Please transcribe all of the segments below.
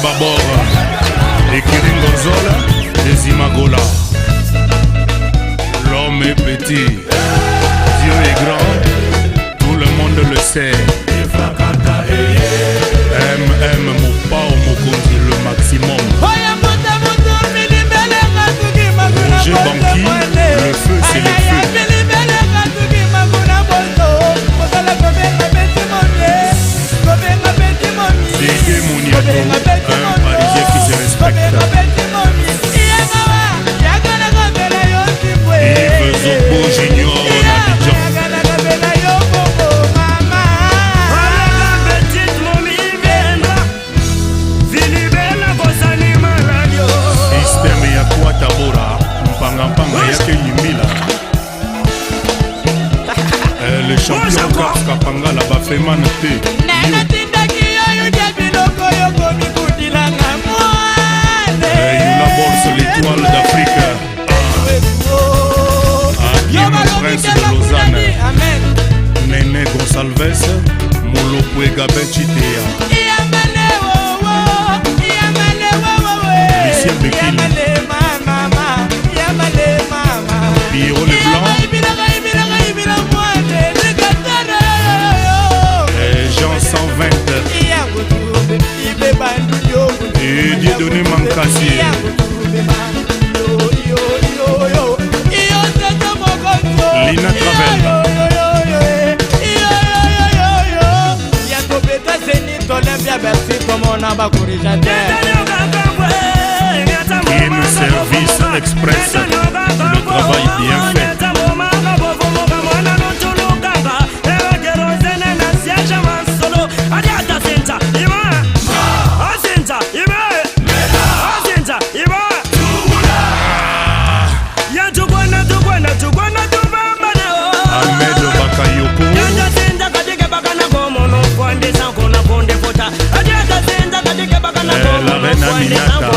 Babor et Kiringo Zola des Imagola. L'homme est petit, Dieu est grand, tout le monde le sait. MM Mopao Mokonzi le maximum. Roger Banqui, le feu c'est le feu. Dédé Mouniato, un Parisien qui se respecte. Yves Zopo Junior Abidjan. Système ya Kouatabora, Mpanga yake Yimbila. Le champion Kaps Kapanga la Bafeman T. La bourse l'étoile d'Afrique. Aguirre Prince de Lausanne. Nene Gonsalves, Molopwe Gabin Chitea. Lucien Bekil. Pierrot Leblanc. Jean 120. Et Dieudonné Mankassi. Lina Travel. In Service Express. Le travail bien fait. La reine Aminata.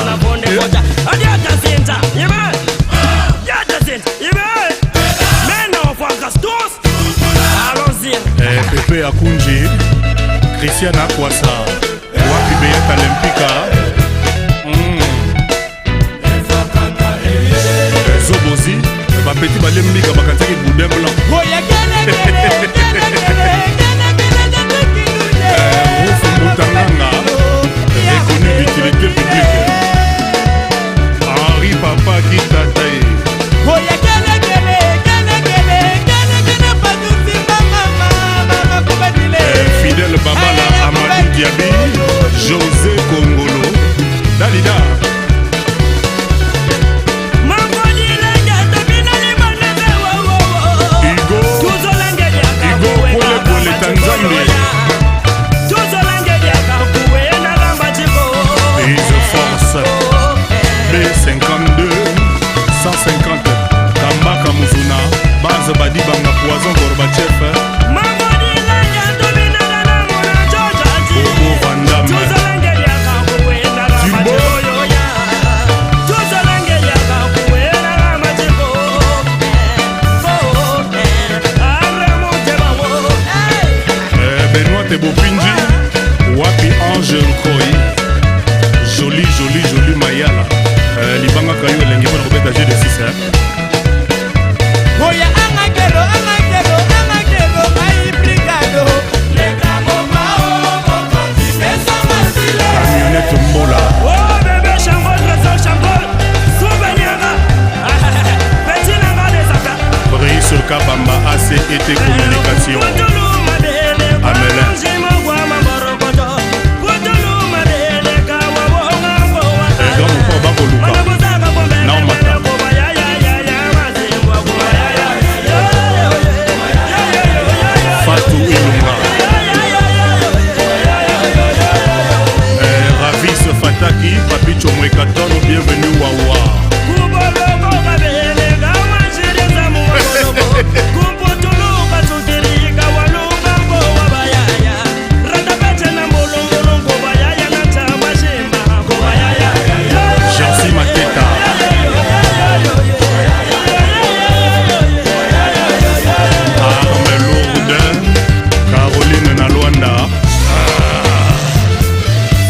Pepe Akunji, Christiana Kwasa, Wapi Beyat Olympica. Zobozi, Bapeti Balembika Bakataki Boudin Blanc. Rouf Moutanganga, reconnu d'utilité publique. Henri Papa Kitatae. Fidèle Babala Amadou Diaby, José Kongolo, Dalida. Igo Pole Tanzanie. Bise Force B52 150 Kambaka Muzuna Base Badi Banga Poison Gorbachev. Bopinji, Wapi Ange Nkoi, joli Mayala. Libanga Kayo Lengi pour le bêta de 6. Oya Angakero, Maïbrigado. Camionnette Mola. Oh bébé, chambol, trésor, chambol. Souvenirs. Petit Nanga des affaires. Brice Kabamba, ACT Communication. Amelin. Fatou Ilunga. Ravis Fataki, Papi Chomwekatono, bienvenue Wawa.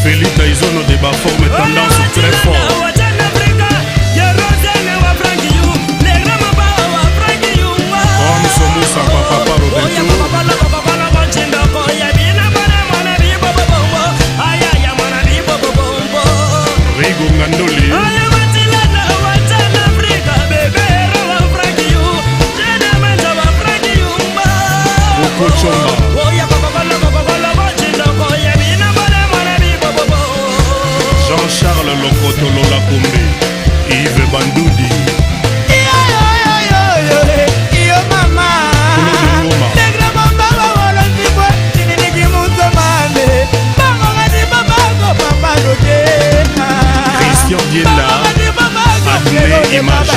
Félix Taizono de Bafo tendance très fort. Comme Somoussa, papa Rigo Ngandoli. Coco Chomba. Jean-Charles Lokoto Lola Koumbe, Yves Bandoudi. Christian Diela, Adlé Image.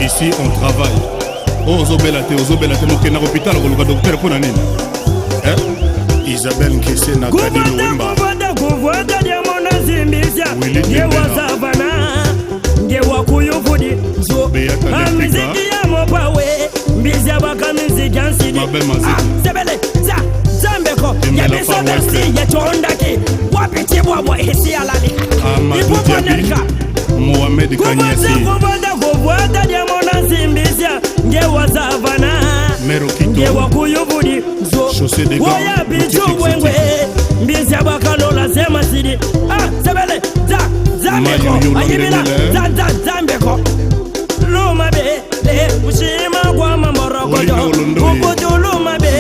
Ici on travaille. Oh Zobela te mokena hôpital ko luka docteur pour nani. Isabelle Nkese na Kadi Luemba. Ngewa kuyufudi zo miziki ya mopawe mbizi ya waka miziki ya nsidi sebele za zambeko ya bisodasi ya chondaki wapiti wabwa hisi alali ipo panerika Mohamed Kanyesi kuvuata ya mona simbizia ngewa savana ngewa kuyufudi zo waya bicho wengwe mbizi ya waka lola sema sidi sebele za Zambeko, ayibila, Zambeko Luma be, ushima kwa mamoroko jo Kukutu luma be,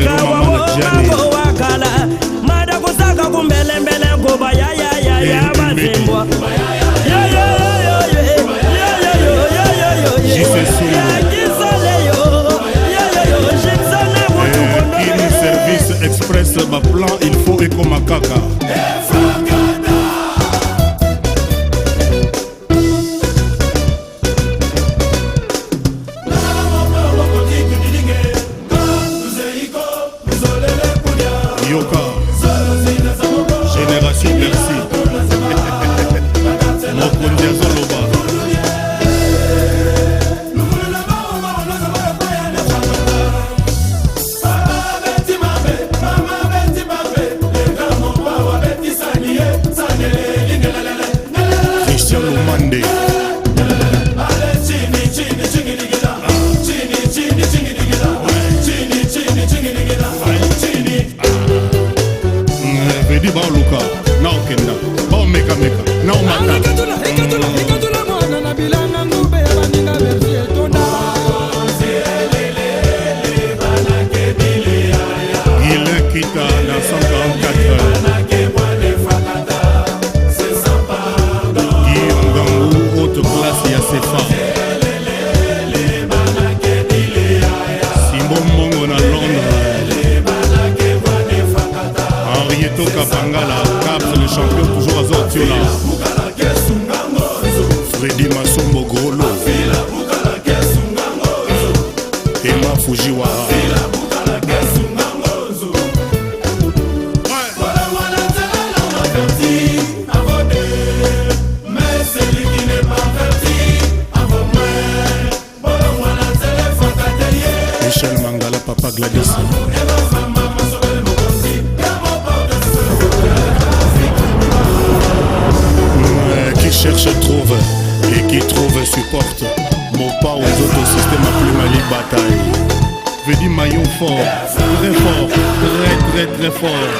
kawa mako wakala Mada kusaka kumbele mbele kuba ya masimbwa Service express, ma plan, il faut éco makaka. Yoka, Génération Bercy, Mokondia Zoloba. Christian Lomande. Vedi ba luka na okenda ba meka na omata il quitta na 144 Guy haute classe ya Sefa Simbo Mongo na Londres Henrietto Kapangala, Caps le champion toujours à Zortiola. Freddy Massombo Grolo Emma Fujiwara. Michel Mangala, Papa Gladys. Cherche, trouve, et qui trouve, supporte. Mon pas aux autres systèmes à plus mali bataille. Je dis maillon fort, très fort.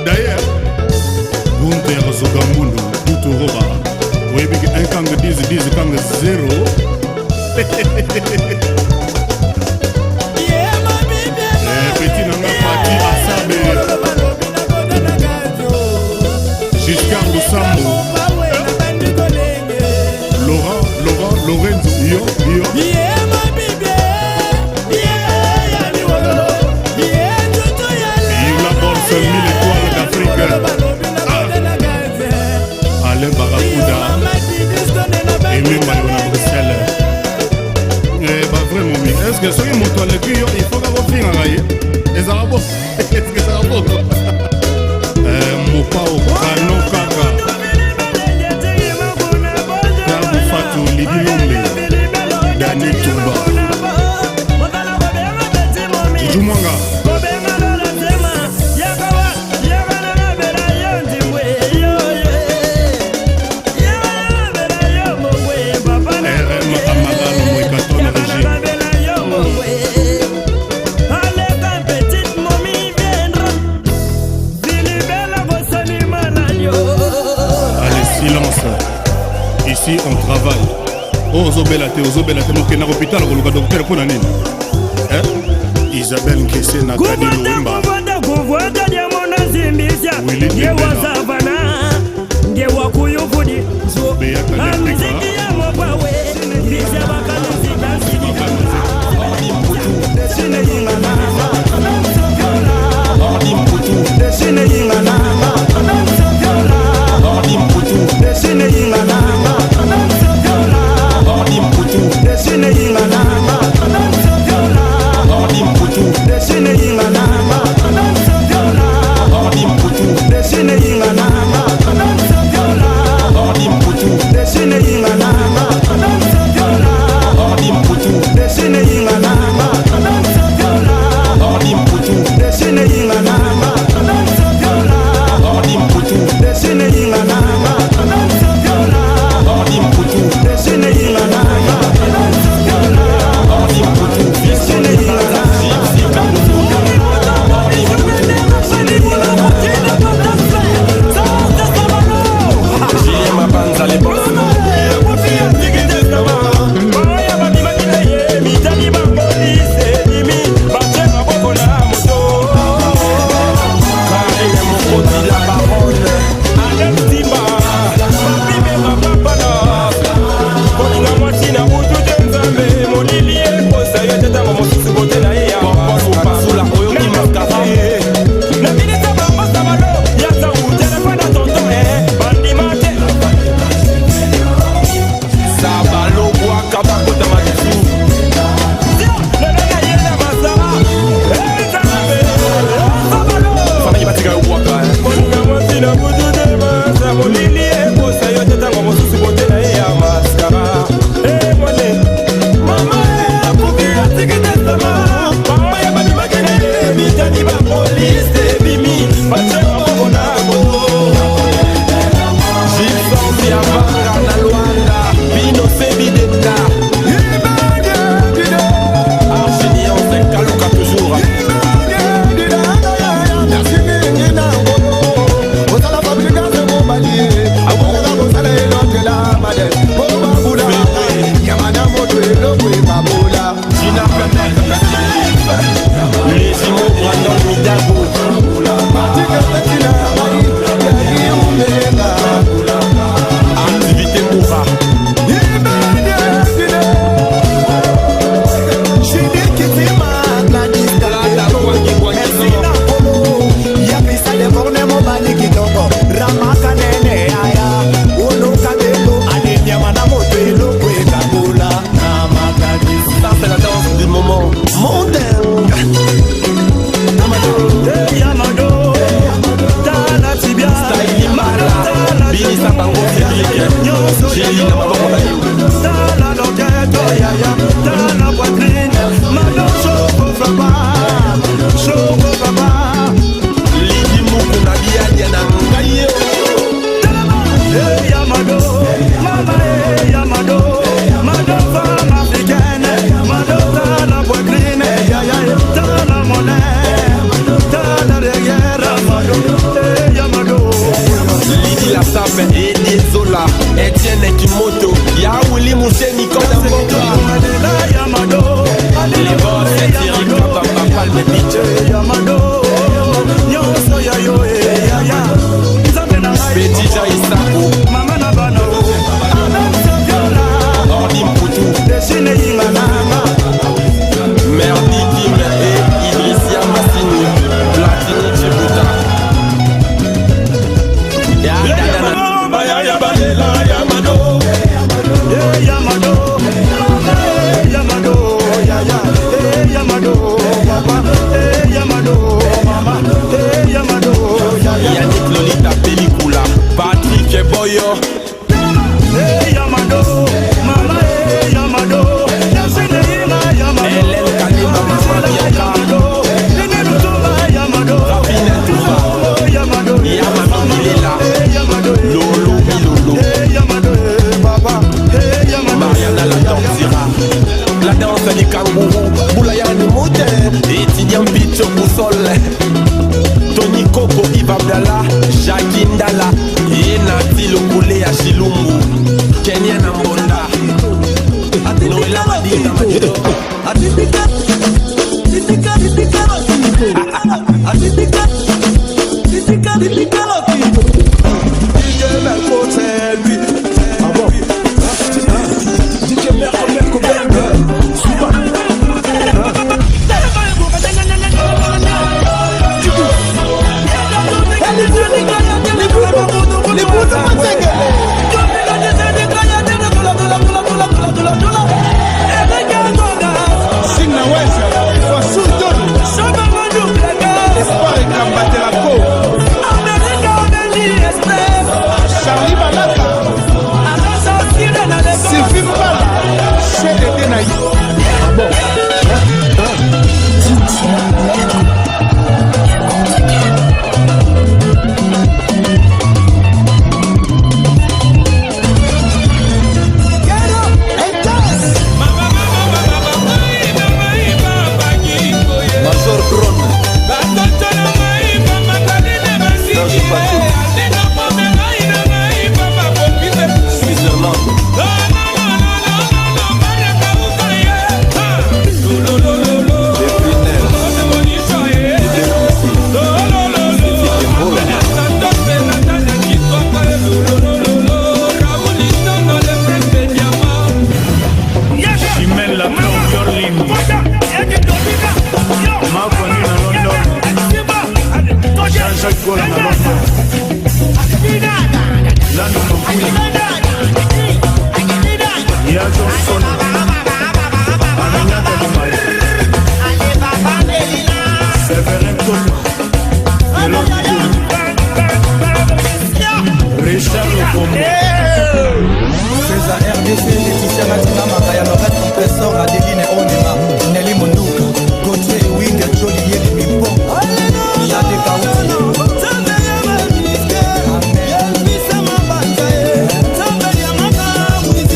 D'ailleurs, Gunther Zogamundo, Tutoroba. Oui, un kang 10, kang 0. Petit n'a pas dit à Sabé. Giscard Lusambo, Laurent, Lorenzo, yo. La Bourse 1000 étoiles d'Afrique. Alain Barracuda, et même à Bruxelles. Eh bah vraiment, est-ce que ce qui monte à l'écuyer, il faut qu'à finir à railler. Et ça va bon. Est-ce que ça va bon? Mopao, Kano Kaka. ici on travaille. Oh ozobela te moke na hôpital koluka docteur pona nini? Isabelle Nkese na Kadi Lumba. Kuvuata dia mona zimbisha. Ngewa savana. Ngewa kuyufudi. Amziki ya mwapawe. Bisha baka mzika zika. Desine yingana. Ordi mputu. Desine yingana. Ordi mputu. Desine yingana. Ordi mputu. Desine yingana. Ordi mputu. Desine yingana. Ordi mputu. Desine yingana. Ordi mputu. Desine yingana. Ordi mputu. Desine yingana. Ordi mputu. Desine yingana. Ordi mputu. Desine yingana. Ordi mputu. Desine yingana. Ordi mputu. Desine yingana. Etienne Kimoto, Yaouli Mousseni Kodamboka, les boss, Thierry Kabamba, Palme Beach, Petit Jaïsako, Ordi Mputu, Merdi Kim et Idrissia Massini, Platini Djibouta. Yannick Lolita Pellicula, Patrick Boyo, Hélène Kalima, Mama Bianca, Rapine Touba, Yamami Milela, Lolo Milolo, Mariana la Danzira, la danse des kangourous, Boulayani Mouté, Etidian Picho Boussol, Tony Coco, Ibabdala, Jacques Indala, Yenati Lokule ya Shilumbu, Kenyan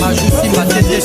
Majusi Matete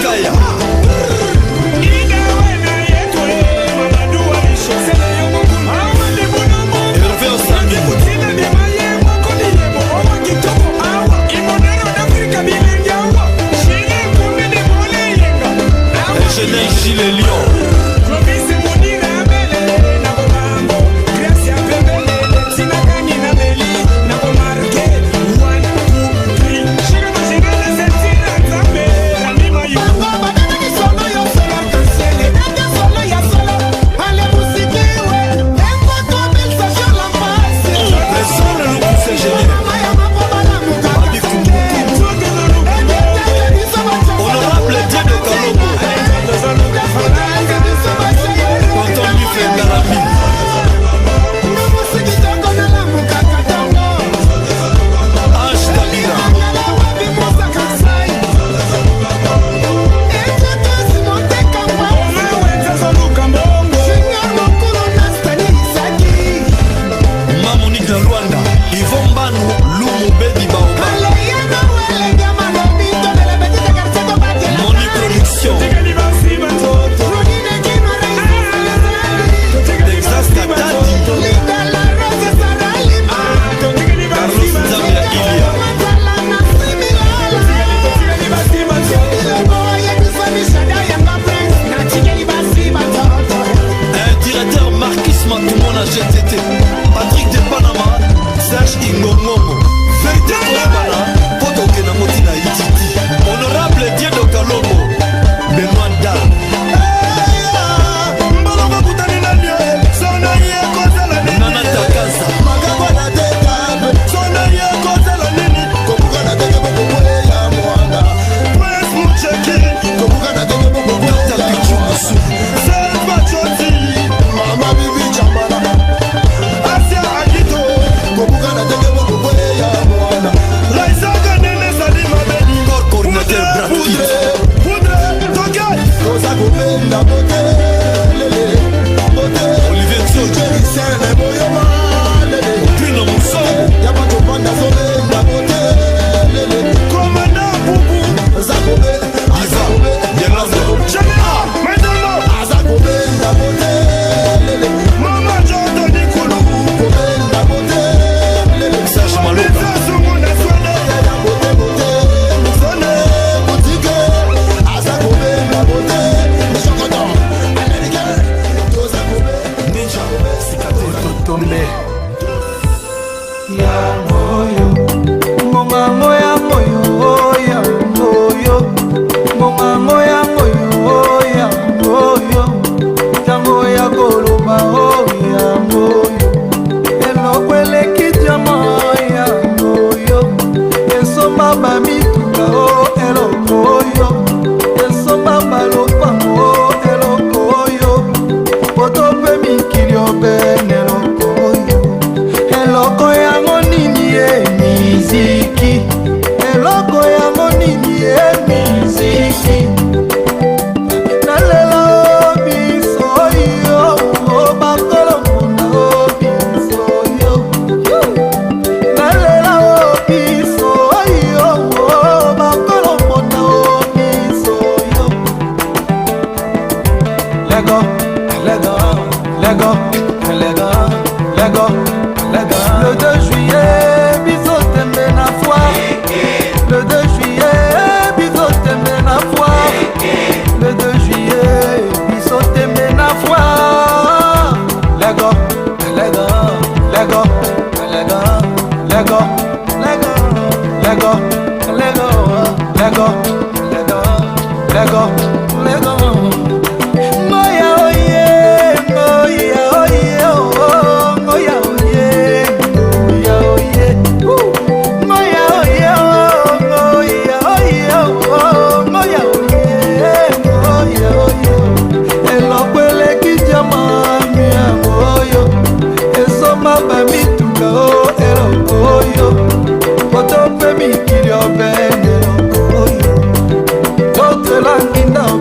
Kaya. Gilles Lyon.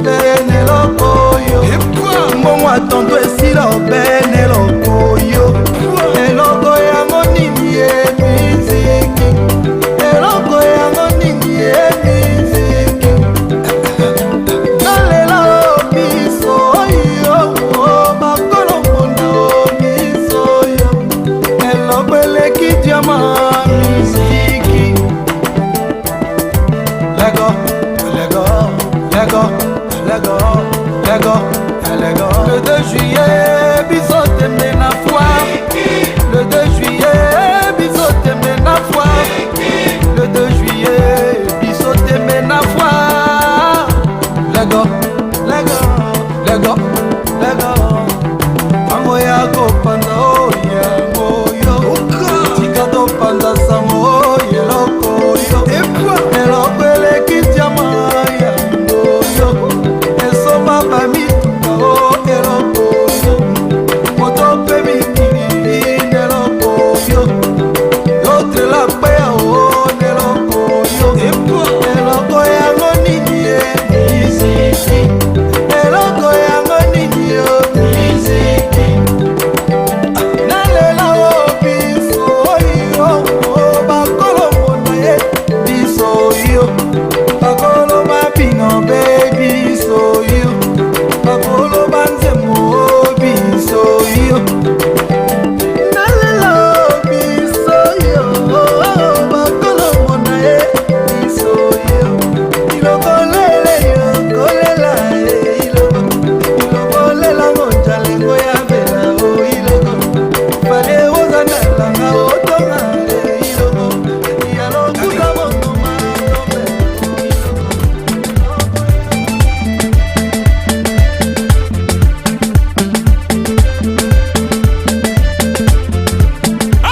Bene, loco. Lego, Lego, Lego, Lego. Amo yako panda oya moyo. Tika do panda samo yeloko yo. Eloko elekityama ya moyo. Esoma bami o eloko yo. Moto pemi kiri neloko yo. Yotre la pe o neloko yo. Eloko ya ngoni ye miziki. Eloko ya ngoni yo miziki. Nalela o biso yo. Bakolo mona ye biso yo. Bakolo mapino baby so yo. Bakolo banze mo biso yo. Nalela o biso yo. Bakolo mona ye biso yo. Iloko lele yo kolela iloko. Iloko lela monjalengo ya bela o iloko. Fale ozana langa o tonga iloko. Yalo kuza bonoma nombe iloko.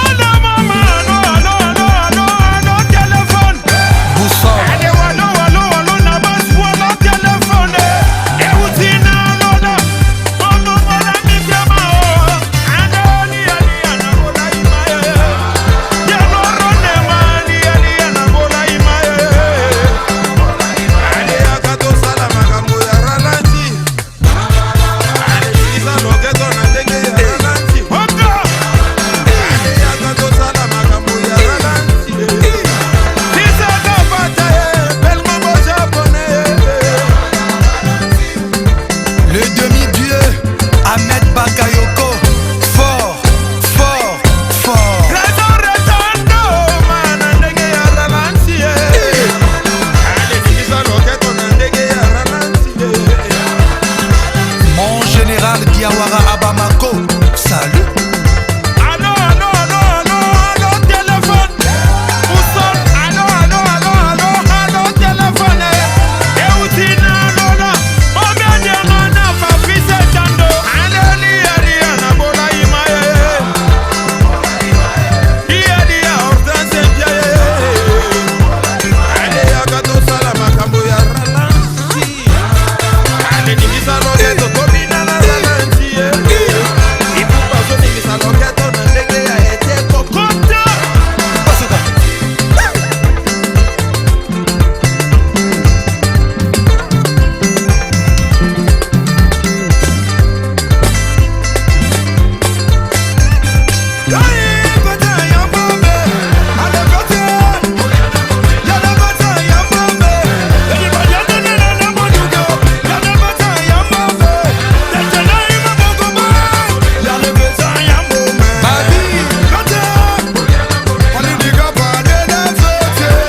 Allo mama, allo téléphone. Boussole. Allo na basi wala téléphone. Eutina lola, ono wala mibyama o. Andoni na bola imaye. Yano ronde mani na bola imaye. Ale akato sala makambo ya ralanti. Ale isa loketo na ndenge ya ralanti. Oka. Ale akato sala makambo ya ralanti. Sisa kapata bel mambo japonais. Le demi-dieu, Ahmed Bakayoko. Fort, fort, fort. Retorno, mana ndenge ya ralanti. Ale isa loketo na ndenge ya ralanti. Mon général Diawara Abamako. Salut. Allo, téléphone. Boussole. Allo, téléphone. Eutina lola, omenya mana Fabrice Tando. Ale lia na bola imaye. Lia Hortense Ndiaye. Ale akato sala makambo ya ralanti. Ale ningisa loketo komina na ralanti. Ipupa so ningisa loketo na ndenge ya ete kokota.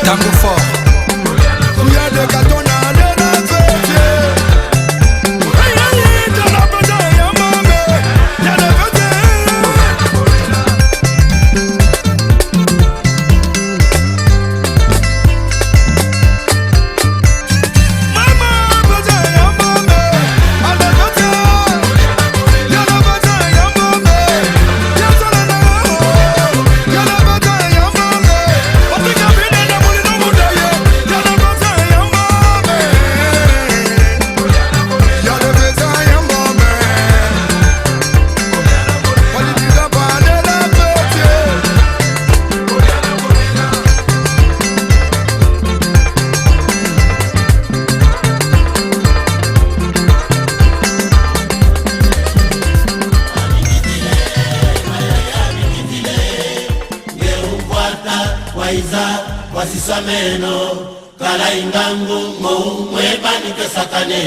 Tango fort. Wasisa meno kala ingangu mo mwebani kesakane.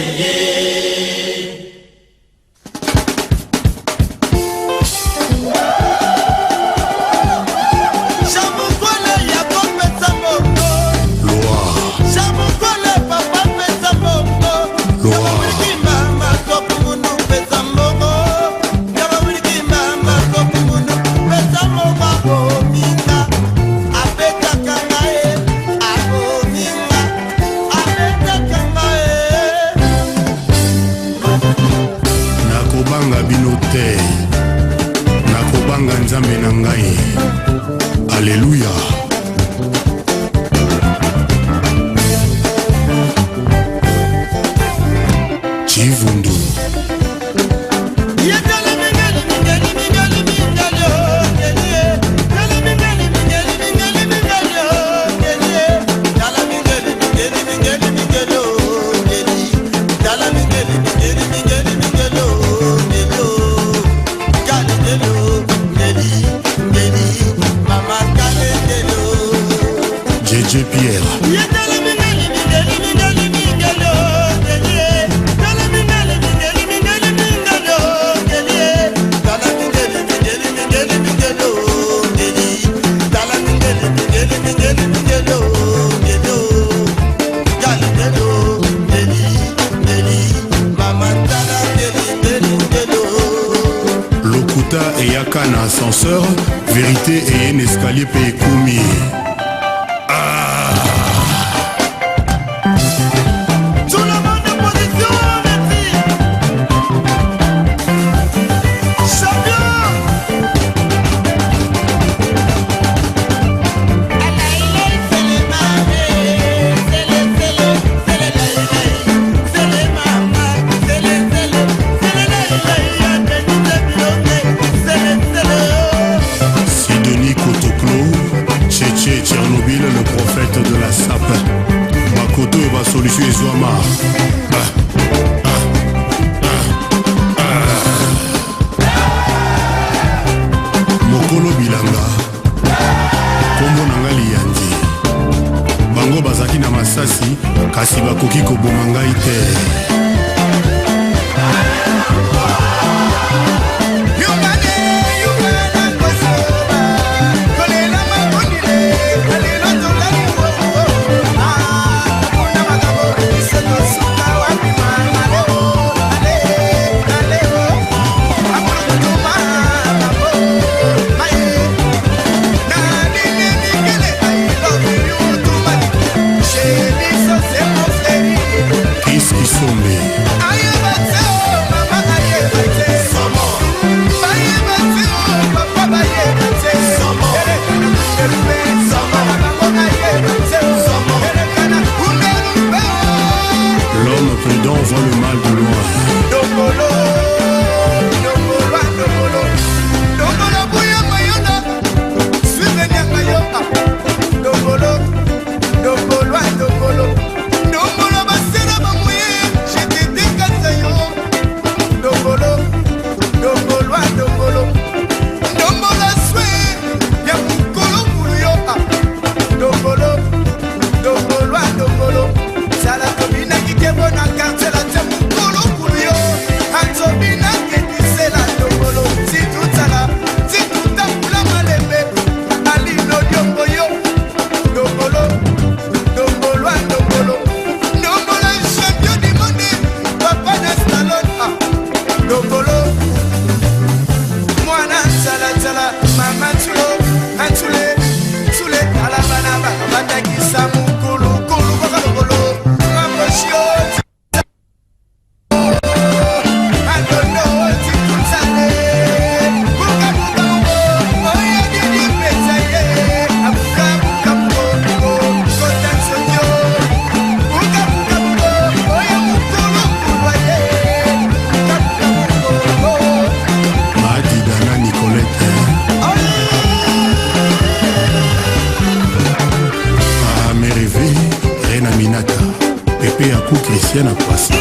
Chivundu. JJ Pierre. Lokuta et Yaka na ascenseur, vérité et un escalier payé Koumi. Tchernobyl, le prophète de la sape. Makoto et Basolution et Zouama. Mokolo Bilanga. Kombo Nangali Yandi. Bango bazaki na masasi, kasi bakoki koboma ngai te. L'homme prudent voit le mal de loin. Pepe Akou Christian Akwasi.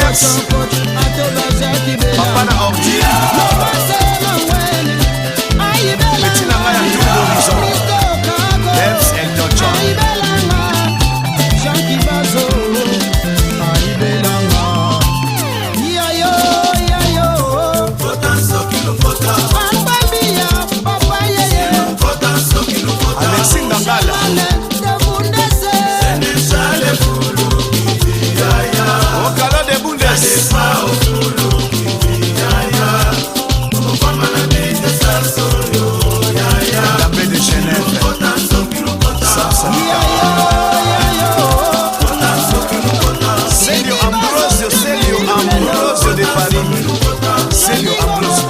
Elias Papa na ordi Petit na nga ya tout l'horizon Debs Elton John Alexis Ndangala Okala de Bundes La paix de Genève Célio Ambrosio de Paris Célio Ambrosio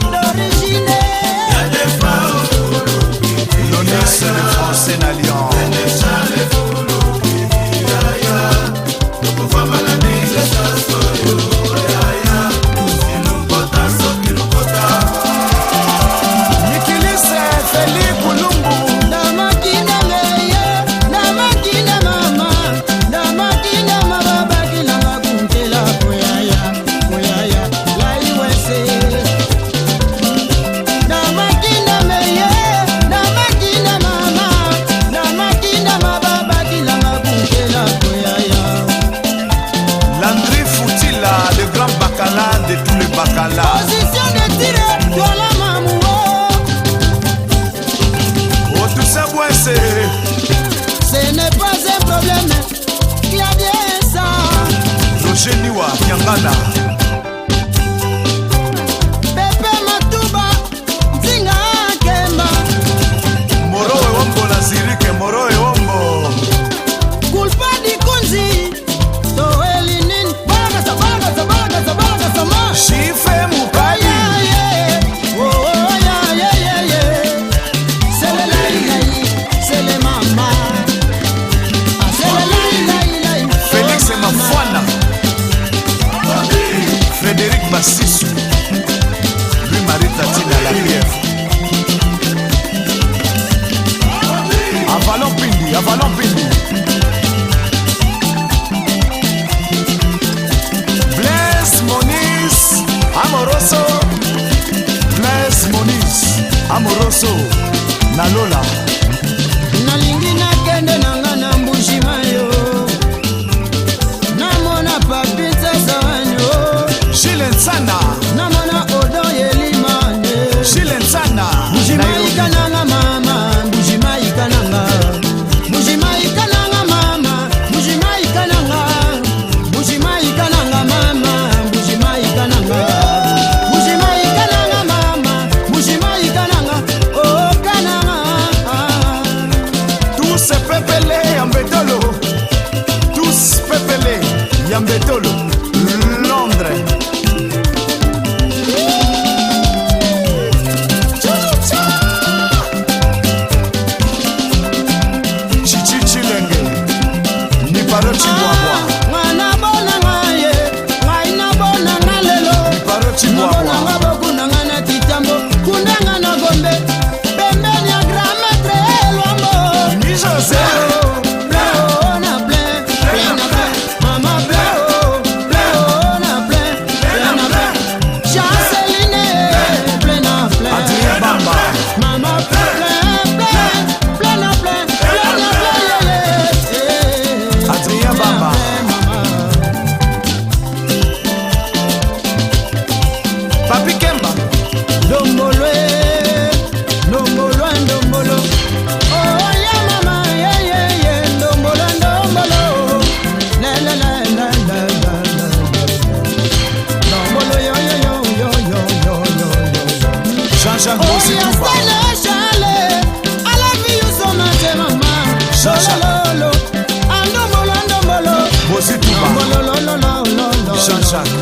L'honneur de français na Lyon de tous les bacala. Position de tir, voilà maman. Oh, tout ça, ouais, ce n'est pas un problème, il y a bien ça. Roger Niwa, Nyangana. Pepe Matuba, Zinga Kemba. Moro e Wombo, la Zirike, Moro e Wombo. Culpa di Kunzi, Toelinin, Bagasa. Chife Mukai. C'est le laïlaï, c'est le maman. C'est le laïlaï. Félix Mafouana. Frédéric Bassissou. Lui Marie Tatine à la rivière. Avalon Pindi. Amoroso na Lola nalingi nakende nanga na mbushima yo namona papita sawanyo Shilensana namona odo yelimane Shilensana mbushima ikananga mama mbushima ikananga mbushima ikananga mama mbushima ikananga mbushima ikananga mama mbushima ikananga Yambetolo, Londres. Chichi Lenge, ni paro chibwabwa. Mwana bona ngaye, ngaina bona ngalelo. Ni paro chibwabwa. Bona ngaboku nangana titambo, kundanga na gombe. Pembeni ya grametre elwambo. Ni José.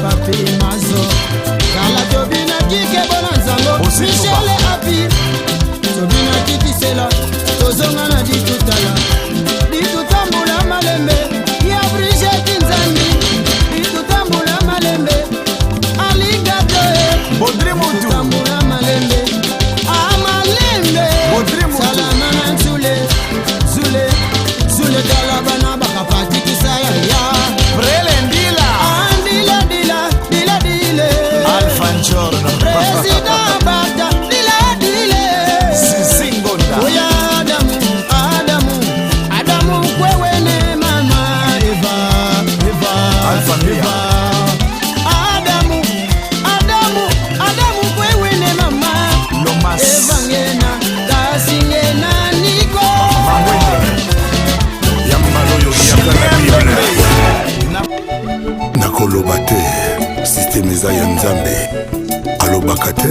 Papi Mazo, Kala Tobina Kike Bonanzango, Michele Api, Tobina Kiki Sela, Tozonga na Ditutala, Ditutambula Malembe, Ya Brigitte Nzambi, Ditutambula Malembe, Ali Gatoe, Ditutambula Malembe, Amalembe, Salama na Zule, Zule Talabana Bakapati Kisaya, Ya, Brelendila. Andila, Adamu kwewene mama evangena kasingena niko nakoloba te systeme eza ya nzambe alobaka te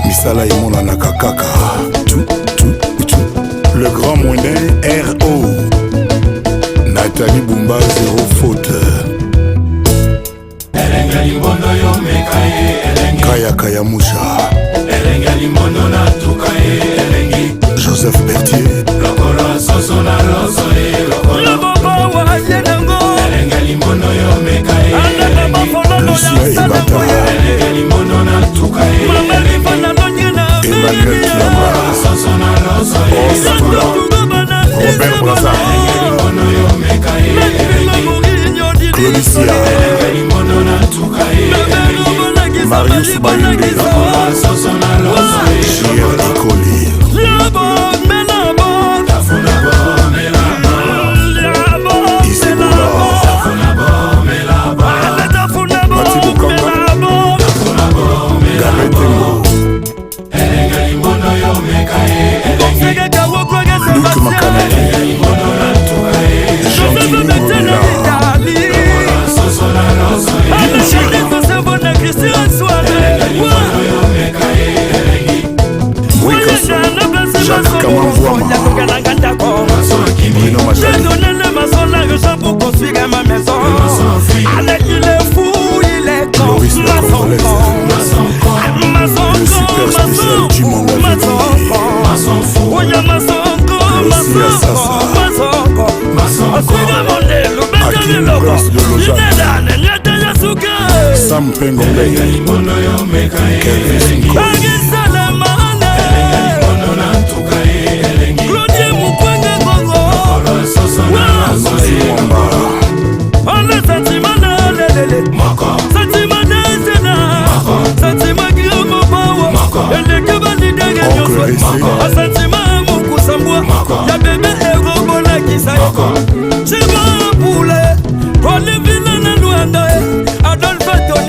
misala emonanaka kaka le grand moyen RO Nathalie Bumba zéro faute Kaya Kaya Moucha Joseph Berthier Lucia Ebata Emmanuel Kiama Robert Braza Claudicia Marius Bayunde J.R. Ekoli Luc Makanaki Jean-Guy Mobila Jacques Kamamvouama Bruno Machadi pour construire ma maison. Allez, il est fou, il est con. Loris la Congolaise Le super spécial du monde Hakim Prince de Lausanne Sam Pengombe Kelvin Sinko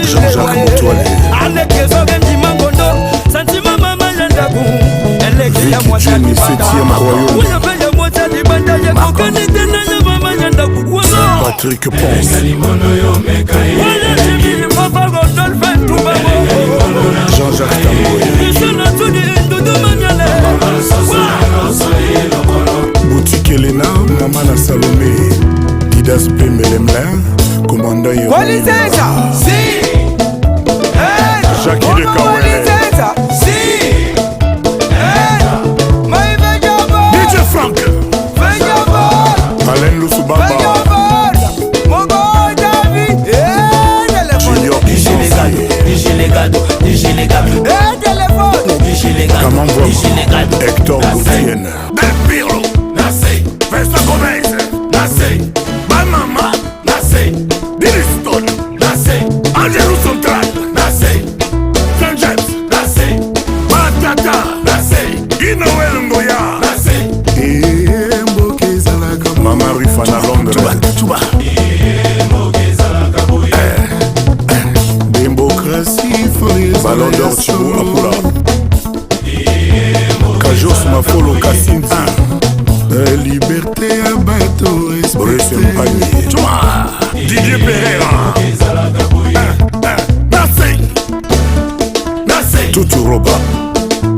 Jean-Jacques Moutoualé Victime 7e royaume Patrick Ponce Jean-Jacques Tamboya Boutique Elena Mamana Salomé Didas Pembelemlin Commandant Yérouni Jackie de Kawele DJ Frank Alain Lusubaba Junior Kamamvouama Hector Gautienne Del Pirlo Nassé Vesta Gomez Nassé Banama Nassé Diliston Nassé Angelo Central Nassé Saint James Nassé Matata Nassé Inoel Ngoya Nassé Mama Rifana Londres Démocratie Ballon d'or Thibaut Apula Kajos Mafolo Kassinti Liberté à bateau Bruce Mpani Didier Pereira Nassé Tutu Roba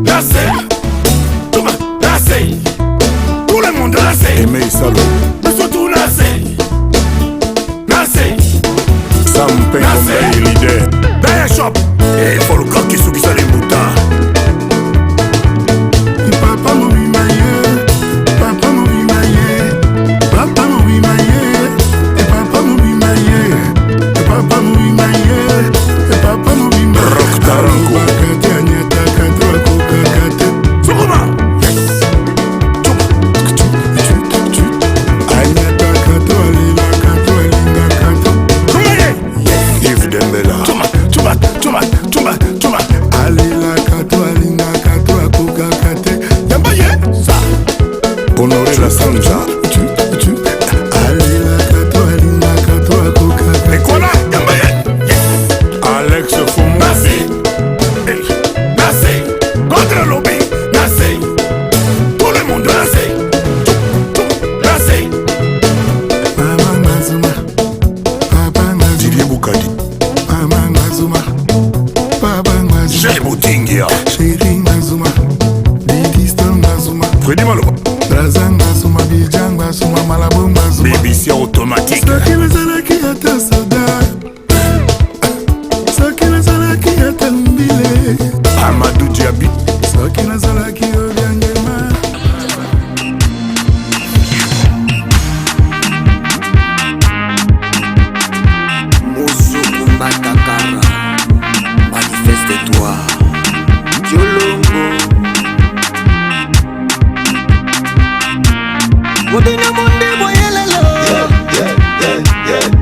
Nassé Tout le monde Nassé Aimé Salo Surtout Nassé Sam Pengombe leader Daya Shop Et pour le corps qui sous qui s'allait mouta Papa Mobimaye Papa Mobimaye Papa Mobimaye Papa Mobimaye Papa Mobimaye Papa Mobimaye Rock Tarango Bakate Agnata Katra Kokakate Sokoma Agnata Kato Alila Kato Alinga Kato Yves Dembela Tuma toi, Diolongo. Odina monde moyelelo,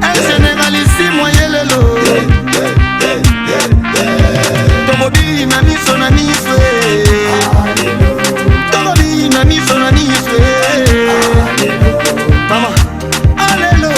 un généraliste moyelelo. Tobobi na miso na miso, Tobobi na miso na miso. Mama, alléluia.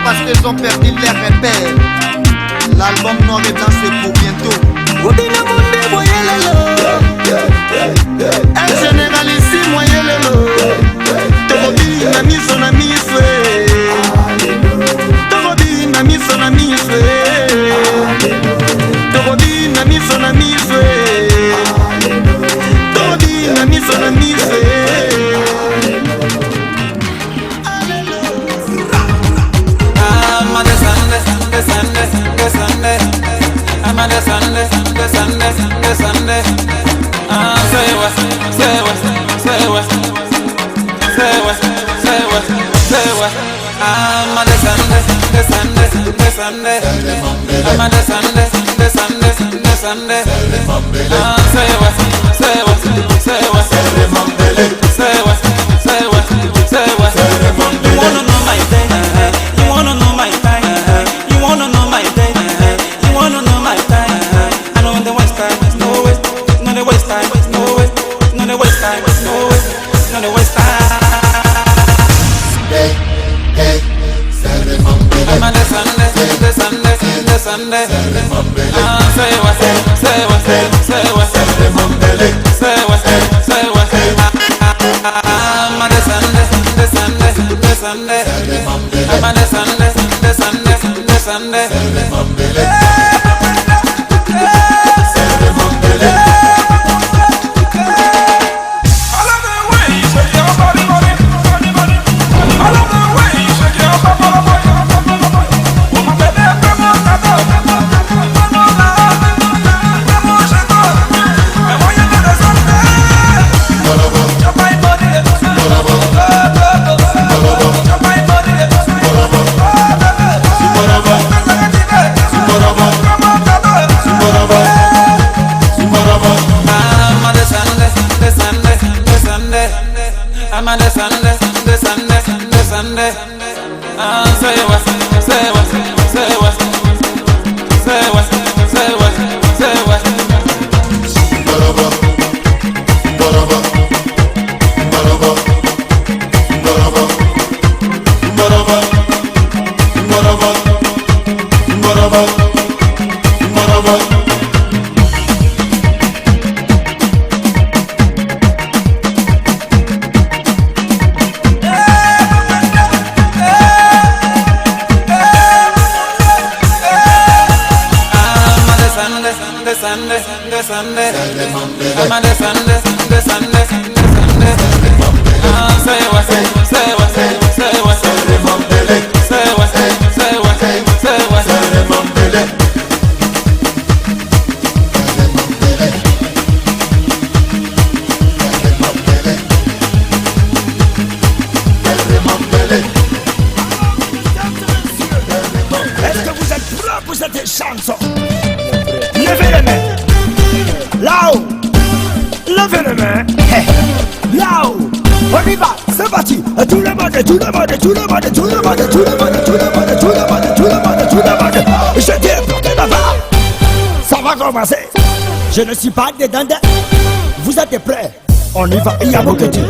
Parce qu'ils ont perdu les repères. L'album noir et blanc c'est pour bientôt. Un généraliste moyen lelo. Tobobi na miso na miso. Tobobi na miso na miso. Tobobi na miso na miso. Tobobi na miso na miso. Sunday. Say what? I'm on the Sunday. I'm on the Sunday. Say what? You wanna know my day? You wanna know my time? You wanna know my day? You wanna know my time? I know the waste time, no waste, no the waste time, no waste, no the waste time, no waste, no the waste time. I'm on the Sunday. Say what? I'm on the Sunday. I'm on the Sunday. I'm on the Sunday. Say what? Est-ce que vous êtes prêts pour cette chanson? Levez les mains. Là-haut. Levez les mains. Là-haut. On y va, c'est parti. Tout le monde, tout le monde, tout le monde, tout le monde, tout le monde, tout le monde, tout le monde, tout le monde, tout le monde. Je t'ai bloqué là-bas. Ça va commencer. Je ne suis pas dedans. Vous êtes prêts? On y va. Il y a beaucoup de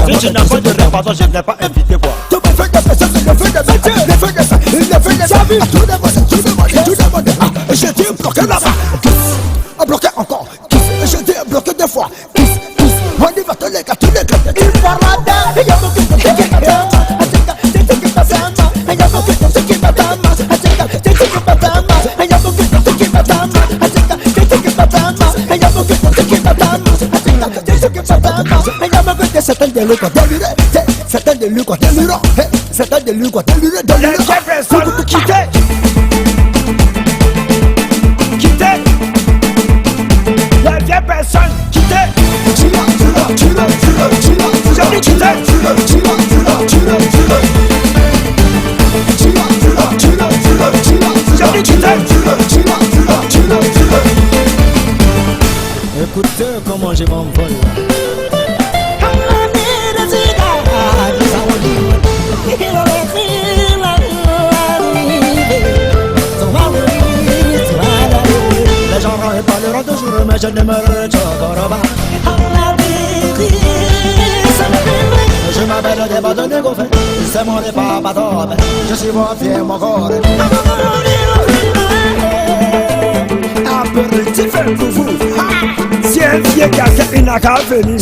si tu n'as pas de rêve, pardon, je ne l'ai pas invité quoi. Tu me fais des pressions, je fais des métiers, je fais des ça, je fais des ça. Tout le monde, je t'ai bloqué là-bas. On bloqué encore. Je t'ai bloqué deux fois. On y va tous les gars, tous les gars. Il faut la dame, il y a beaucoup de gens qui m'attendent. Certains de lui quoi déliré, certains de lui quoi délirant, certains de lui quoi déliré, délirant. Les personnes quittez, quittez. Les vieilles personnes quittez. J'ai dit quittez. J'ai dit quittez. Écoutez comment je m'envole. Les gens parleront toujours, mais je ne me retiendrai pas. Je m'appelle Débat de Négofé, c'est mon départ bateau. Je suis mon fier, mon corps. Apéritif pour vous. Si un fier quelqu'un, il n'a qu'à venir.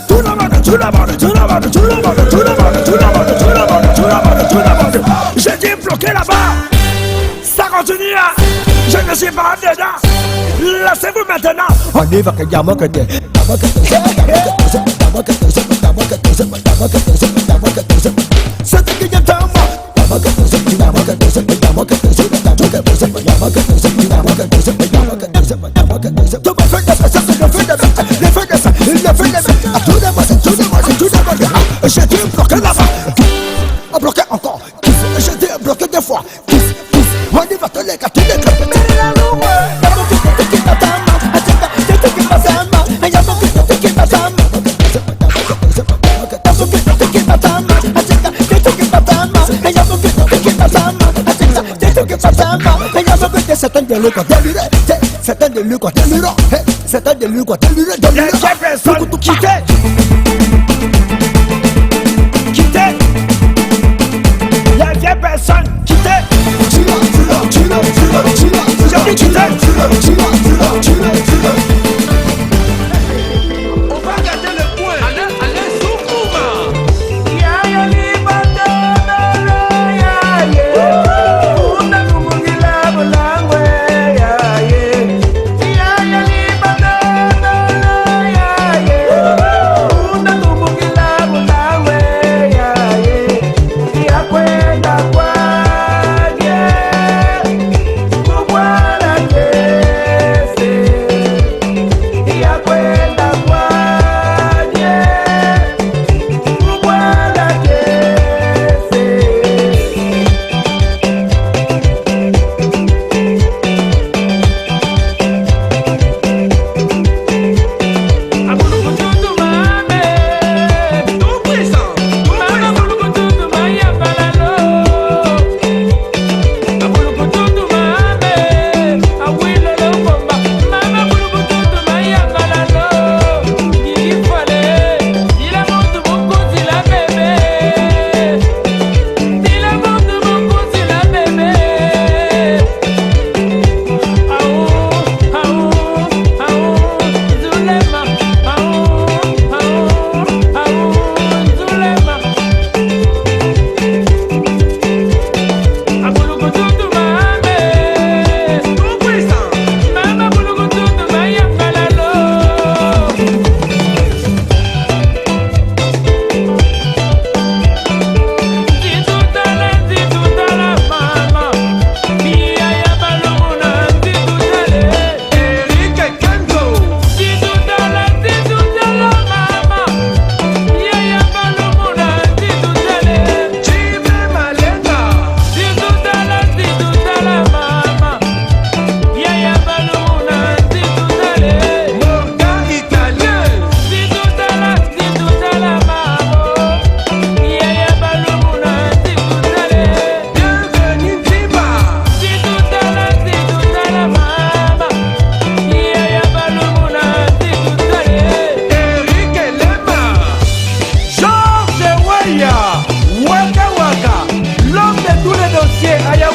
Tout le monde, tout le monde, tout le monde, tout le monde, tout le monde, tout le monde, tout le monde, tout le monde, tout le monde. J'ai dit bloqué là-bas. Ça continue. Je ne suis pas dedans. Laissez-vous maintenant. On y va que Yamo que t'es. C'est qui vient de moi. J'ai dû bloquer là-bas. On bloqué encore. J'ai dû bloquer deux fois. On y va tous les gars, tous les gars. Certains de lui quoi déliré, certains de lui quoi délirant, certains de lui quoi déliré, délirant. Les personnes quittez, quittez. Les vieilles personnes quittez. J'ai dit quittez. On va garder le point. Allez, Soukouma.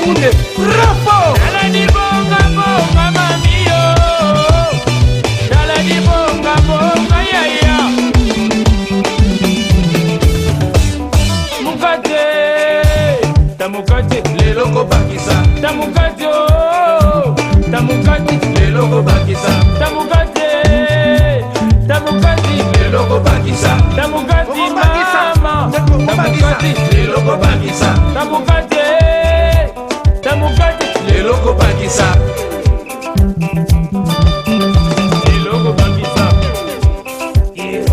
Yaoundé, Rapo. Daladi bonga bonga mamio, daladi bonga bonga yaya. Mukate, tamukate, Lelo ko bakisa, tamukate oh, tamukate, lelo ko bakisa, tamukate, tamukate, lelo ko bakisa, tamukate mama, tamukate, lelo ko bakisa, tamukate, tamukate, lelo ko bakisa. Lilogo bakisa, yeah.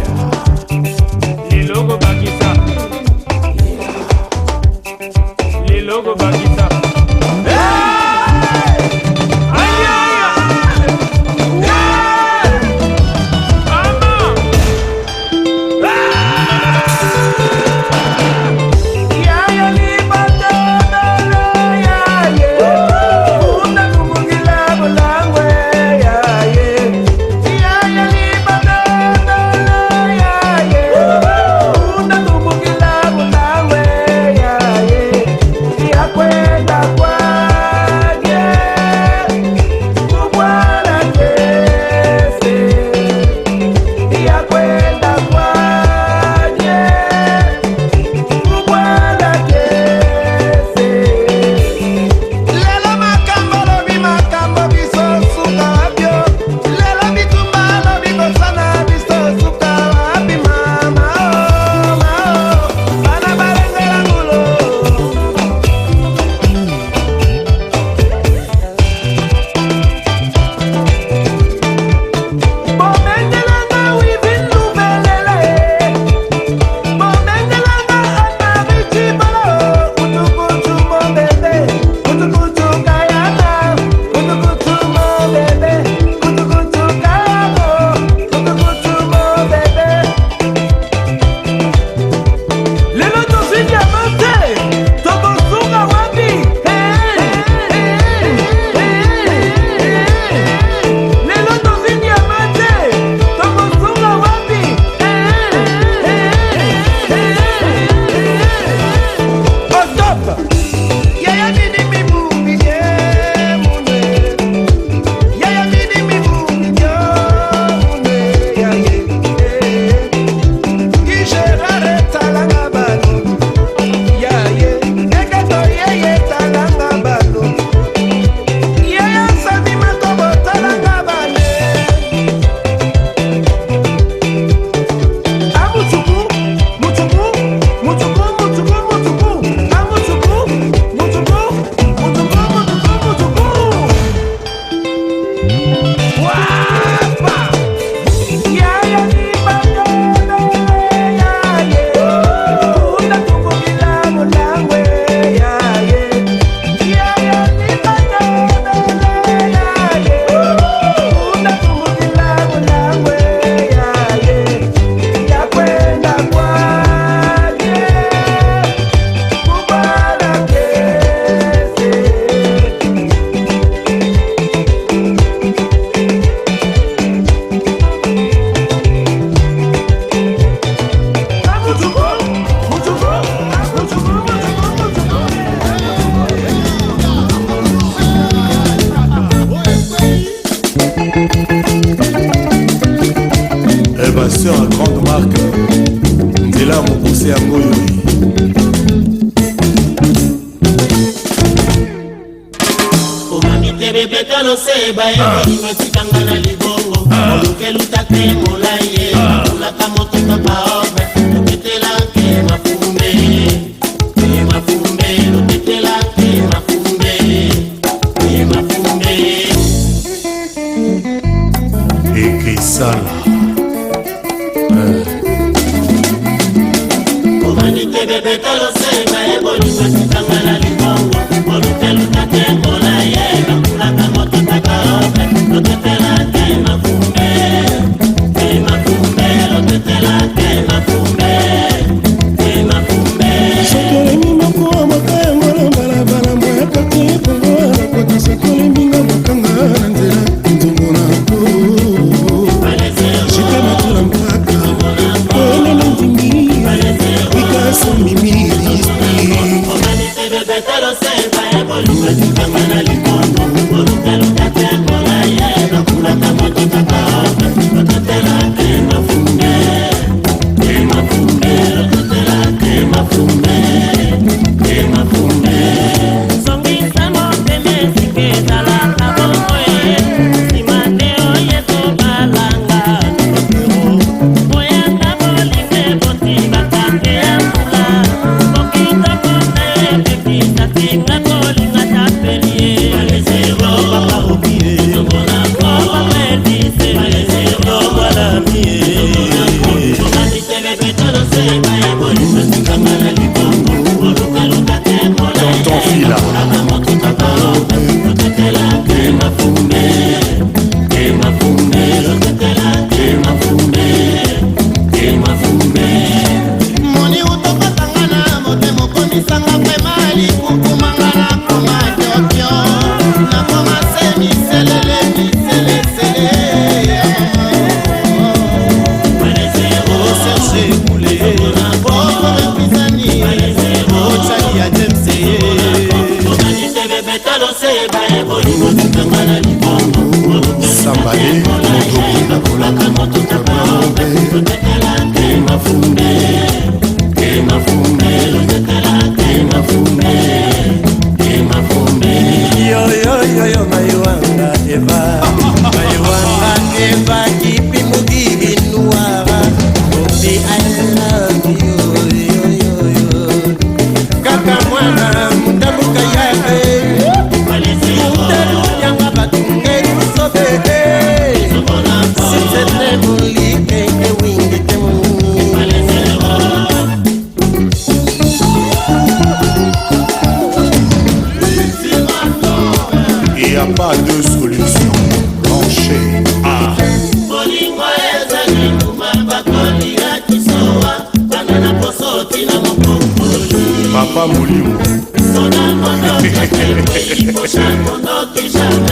Lilogo bakisa, yeah. Lilogo bakisa. Elevation à grande marque Ndela Mokuse ya Ngoyoi. Betalo seba matikanga na libongo lukeluta te molaye ulaka moto papa obe luketela ke mafumbe luketela ke mafumbe Ekisala Omanite betalo seba matikanga na libongo lukeluta te molaye Lo que te la quema,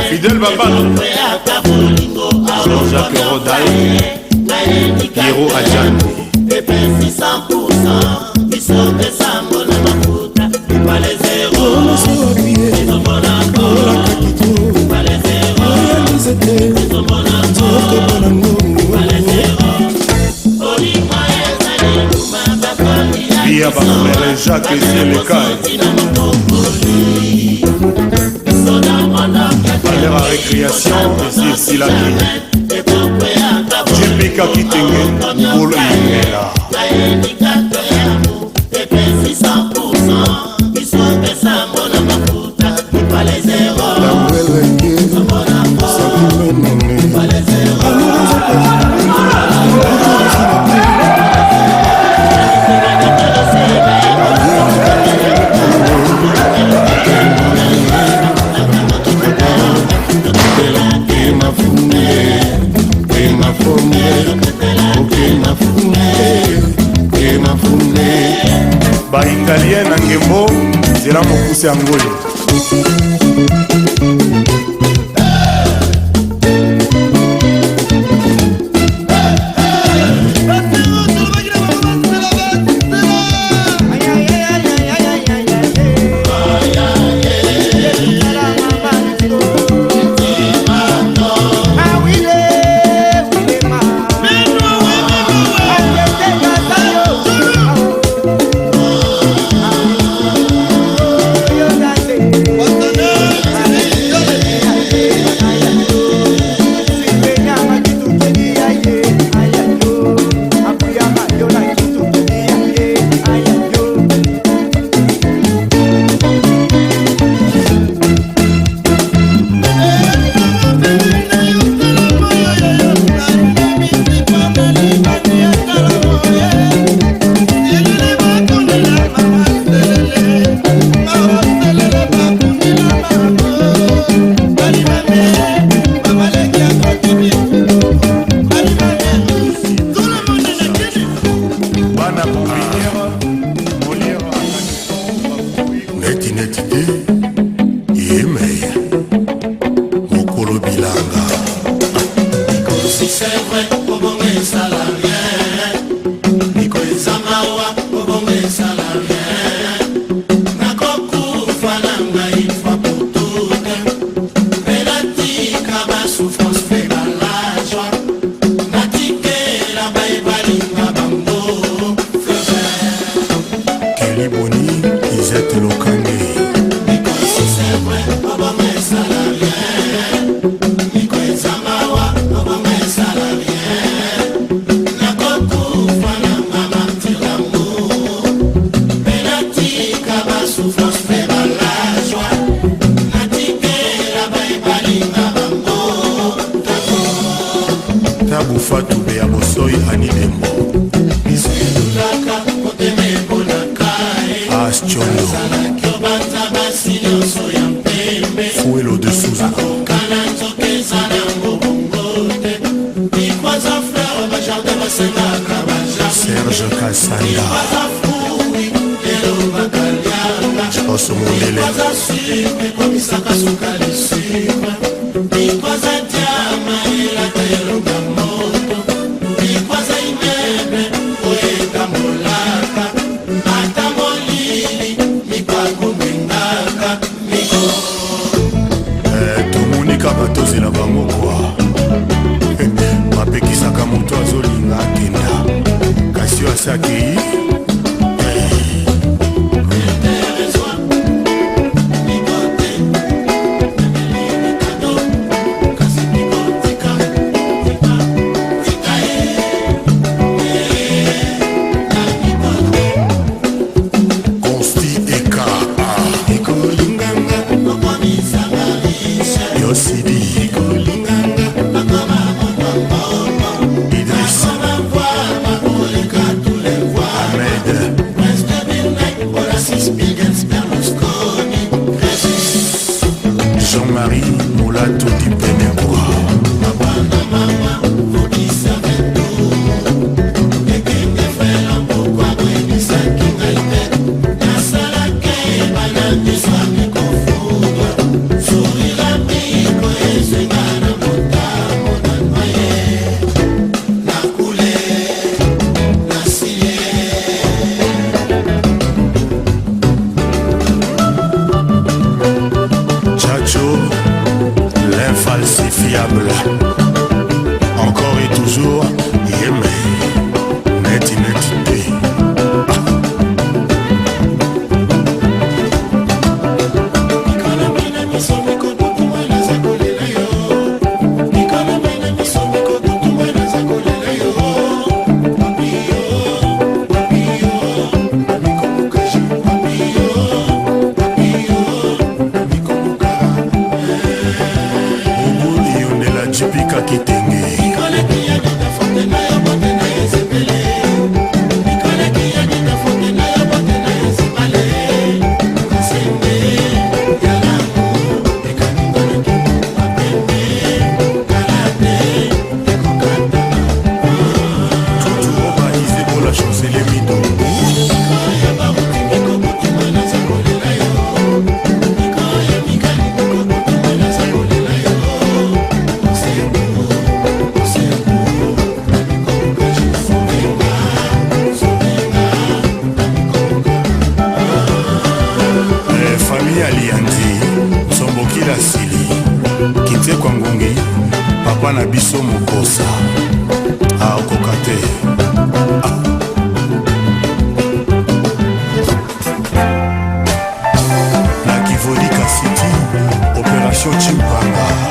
Fidèle Babano, Jean-Jacques Rodal, Hiro Adjani. Via Bamere Jacques et le Caille. À la récréation, c'est la vie. Jipika Kitenge, Polo Ingela. Baingalien na ngembo zela mokusi ya ngoli. Fala Fatube ya bosoi anidembo Aschondo Fuelo de Souza Serge Kassanda Oso Mondele tomonika batozela bango kwa bapekisaka moto azolinga akenda kasi oyo asi akei Jean-Marie Molato di Benekwa l'infalsifiable encore et toujours Yémé net inentité Jipika Kitenge Kite kwa ngongi papa na biso mokosa aokoka te na Kivolika City opération Chimpanga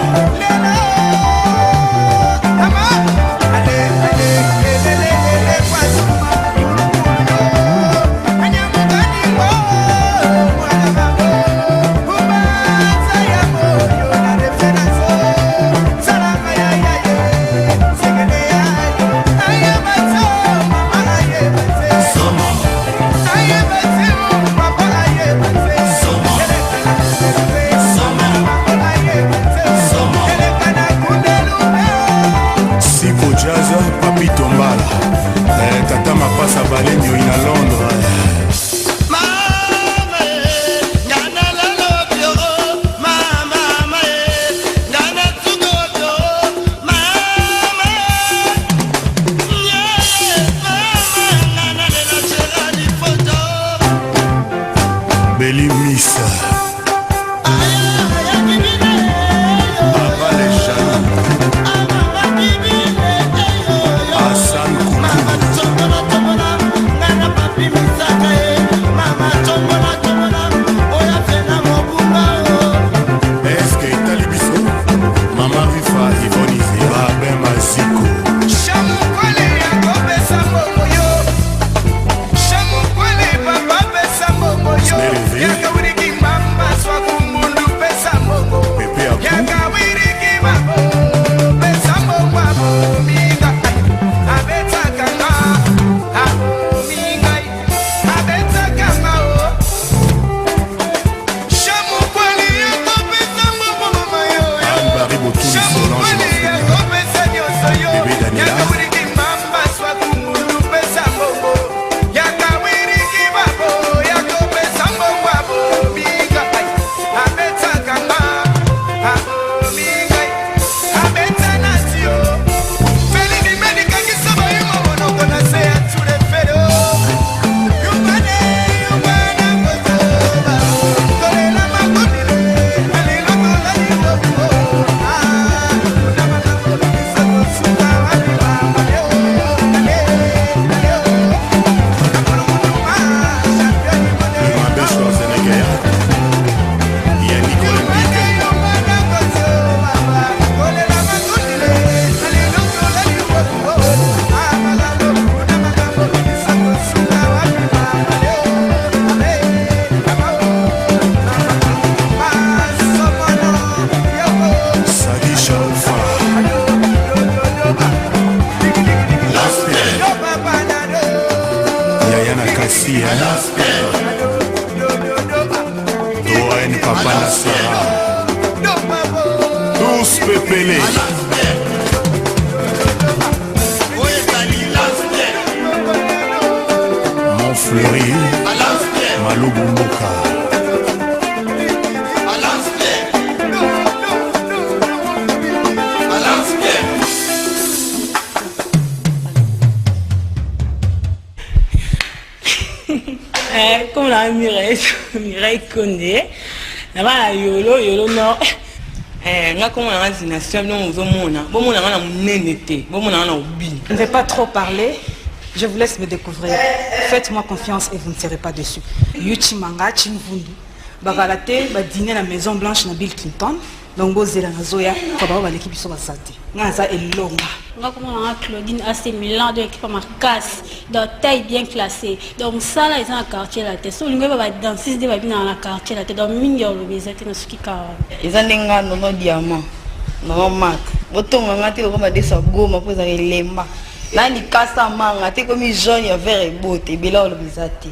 Balasara, tous pépélés. Mon fleuri, Malobu Moka. Comme la Mireille Condé, là-bas, Yolo, non. Je ne vais pas trop parler, je vous laisse me découvrir. Faites-moi confiance et vous ne serez pas déçus. Yuchi Manga, Chimvundu, Bagalate, Badine la Maison Blanche na Bill Clinton, donc Bozela Nazoya, Kabawa l'équipe sur la santé. Naza est longa. Claudine AC Milan de l'équipe ma casse, dans taille bien classée. Donc ça là ils sont dans le quartier la tête. So lingue va dans 6 de va bien dans le quartier la tête. Donc mingi le baiser na suki ka. Ils ont denga no diamant. No mat. Botonga ngati ko ma desa goma poza lemba. Là ni kasa manga te comme jaune ya vert et beauté, bela le bizati.